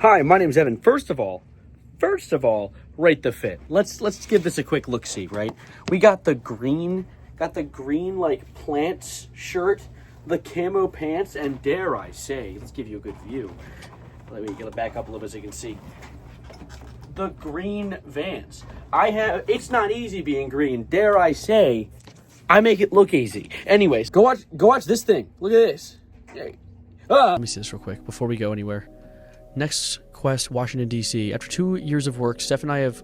Hi, my name's Evan. First of all, rate the fit. Let's give this a quick look-see, right? We got the green like plants shirt, the camo pants, and dare I say, let's give you a good view. Let me get it back up a little bit so you can see. The green Vans. It's not easy being green. Dare I say, I make it look easy. Anyways, go watch this thing. Look at this. Let me see this real quick before we go anywhere. Next quest, Washington, D.C. After 2 years of work, Steph and I have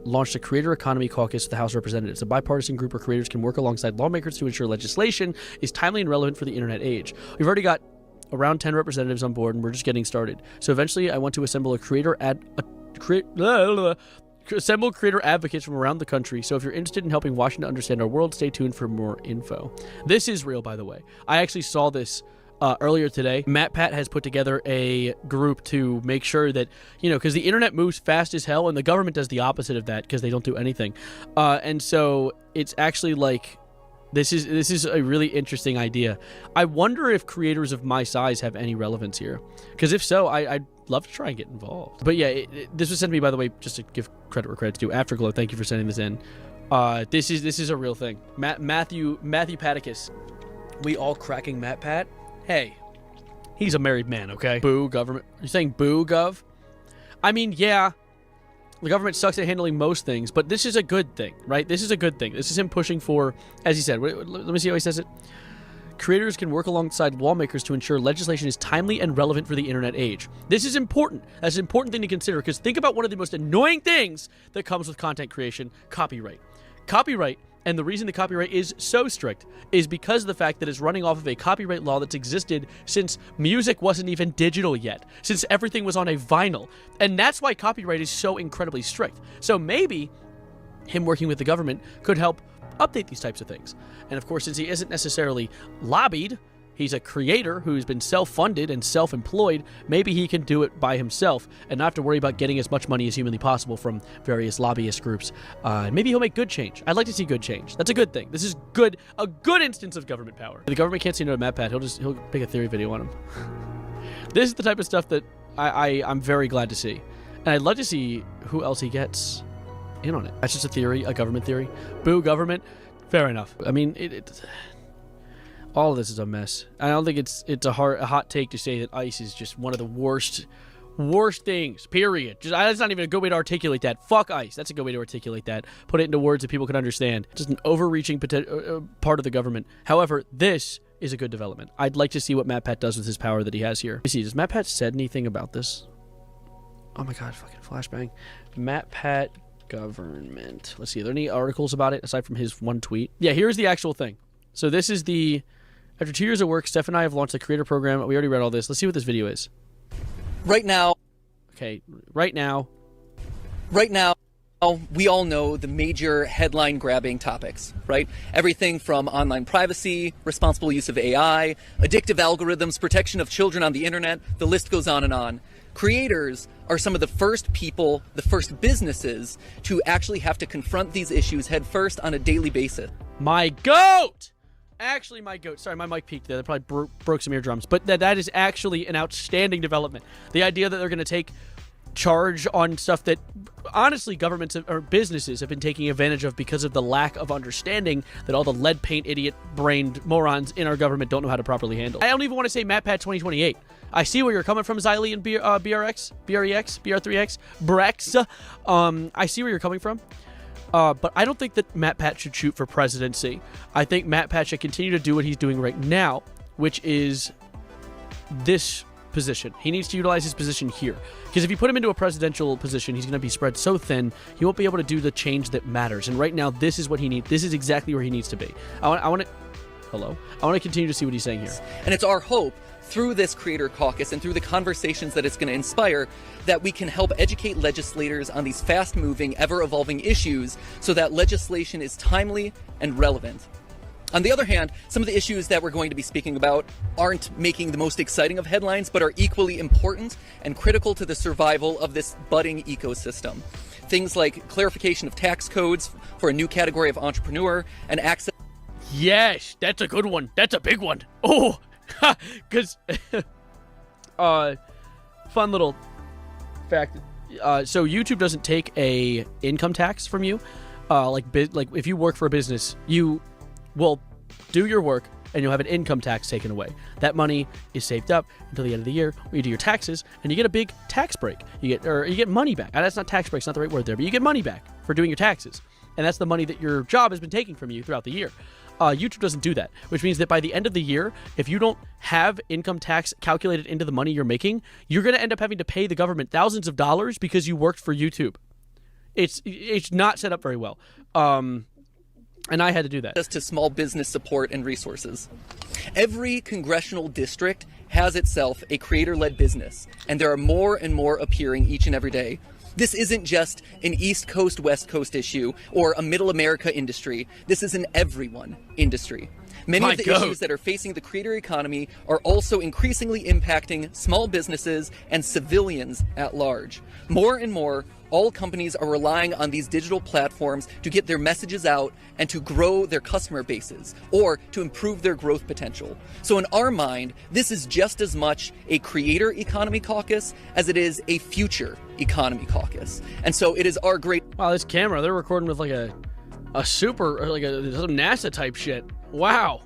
launched a Creator Economy Caucus with the House of Representatives, a bipartisan group where creators can work alongside lawmakers to ensure legislation is timely and relevant for the internet age. We've already got around 10 representatives on board, and we're just getting started. So eventually, I want to assemble creator advocates from around the country. So if you're interested in helping Washington understand our world, stay tuned for more info. This is real, by the way. I actually saw this earlier today. MatPat has put together a group to make sure that, because the internet moves fast as hell and the government does the opposite of that because they don't do anything. And so it's actually like, this is a really interesting idea. I wonder if creators of my size have any relevance here. Because if so, I'd love to try and get involved. But yeah, this was sent to me, by the way, just to give credit where credit's due. Afterglow, thank you for sending this in. This is a real thing. Matthew Paticus. We all cracking MatPat? Hey, he's a married man, okay? Boo, government. You're saying boo, gov? I mean, yeah, the government sucks at handling most things, but this is a good thing, right? This is a good thing. This is him pushing for, as he said, let me see how he says it. Creators can work alongside lawmakers to ensure legislation is timely and relevant for the internet age. This is important. That's an important thing to consider, because think about one of the most annoying things that comes with content creation: copyright. Copyright. And the reason the copyright is so strict is because of the fact that it's running off of a copyright law that's existed since music wasn't even digital yet, since everything was on a vinyl. And that's why copyright is so incredibly strict. So maybe him working with the government could help update these types of things. And of course, since he isn't necessarily lobbied, he's a creator who's been self-funded and self-employed, maybe he can do it by himself and not have to worry about getting as much money as humanly possible from various lobbyist groups. Maybe he'll make good change. I'd like to see good change. That's a good thing. This is good, a good instance of government power. The government can't say no to MatPat. He'll make a theory video on him. This is the type of stuff that I'm very glad to see. And I'd love to see who else he gets in on it. That's just a theory, a government theory. Boo, government. Fair enough. I mean, all of this is a mess. I don't think it's a hot take to say that ICE is just one of the worst things, period. That's not even a good way to articulate that. Fuck ICE. That's a good way to articulate that. Put it into words that people can understand. Just an overreaching part of the government. However, this is a good development. I'd like to see what MatPat does with his power that he has here. Let me see, does MatPat said anything about this? Oh my god, fucking flashbang. MatPat government. Let's see, are there any articles about it aside from his one tweet? Yeah, here's the actual thing. So this is the... After 2 years of work, Steph and I have launched a creator program. We already read all this. Let's see what this video is. Right now, we all know the major headline-grabbing topics, right? Everything from online privacy, responsible use of AI, addictive algorithms, protection of children on the internet, the list goes on and on. Creators are some of the first people, the first businesses to actually have to confront these issues head first on a daily basis. My goat! Actually, my goat. Sorry, my mic peaked there. That probably broke some eardrums. But that is actually an outstanding development. The idea that they're going to take charge on stuff that, honestly, governments or businesses have been taking advantage of because of the lack of understanding that all the lead paint idiot-brained morons in our government don't know how to properly handle. I don't even want to say MatPat 2028. I see where you're coming from, Xylee and BRX, BREX, BR3X, Brex. I see where you're coming from. But I don't think that MatPat should shoot for presidency. I think MatPat should continue to do what he's doing right now, which is this position. He needs to utilize his position here. Because if you put him into a presidential position, he's going to be spread so thin, he won't be able to do the change that matters. And right now, this is what he needs. This is exactly where he needs to be. I want to continue to see what he's saying here. And it's our hope, through this Creator Caucus and through the conversations that it's going to inspire, that we can help educate legislators on these fast-moving, ever-evolving issues so that legislation is timely and relevant. On the other hand, some of the issues that we're going to be speaking about aren't making the most exciting of headlines, but are equally important and critical to the survival of this budding ecosystem. Things like clarification of tax codes for a new category of entrepreneur and access... Yes, that's a good one. That's a big one. Oh, because fun little fact. So YouTube doesn't take a income tax from you. Like if you work for a business, you will do your work and you'll have an income tax taken away. That money is saved up until the end of the year when you do your taxes, and you get a big tax break. You get money back. That's not tax break, it's not the right word there, but you get money back for doing your taxes. And that's the money that your job has been taking from you throughout the year. YouTube doesn't do that, which means that by the end of the year, if you don't have income tax calculated into the money you're making, you're going to end up having to pay the government thousands of dollars because you worked for YouTube. It's not set up very well. And I had to do that. To small business support and resources. Every congressional district has itself a creator-led business, and there are more and more appearing each and every day. This isn't just an East Coast, West Coast issue or a middle America industry. This is an everyone industry. Many of the issues that are facing the creator economy are also increasingly impacting small businesses and civilians at large. More and more, all companies are relying on these digital platforms to get their messages out and to grow their customer bases or to improve their growth potential. So in our mind, this is just as much a creator economy caucus as it is a future economy caucus. And so it is our great... Wow, this camera, they're recording with like a super, like some NASA type shit. Wow.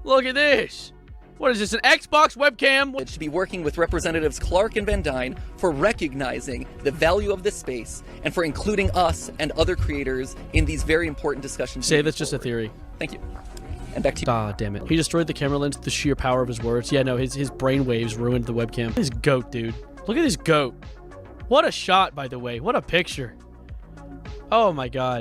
Look at this. What is this, an Xbox webcam? To be working with Representatives Clark and Van Dyne for recognizing the value of this space and for including us and other creators in these very important discussions. Say that's just a theory. Thank you. And back to you. Ah, damn it. He destroyed the camera lens with the sheer power of his words. Yeah, no, his brain waves ruined the webcam. This goat, dude. Look at this goat. What a shot, by the way. What a picture. Oh my god.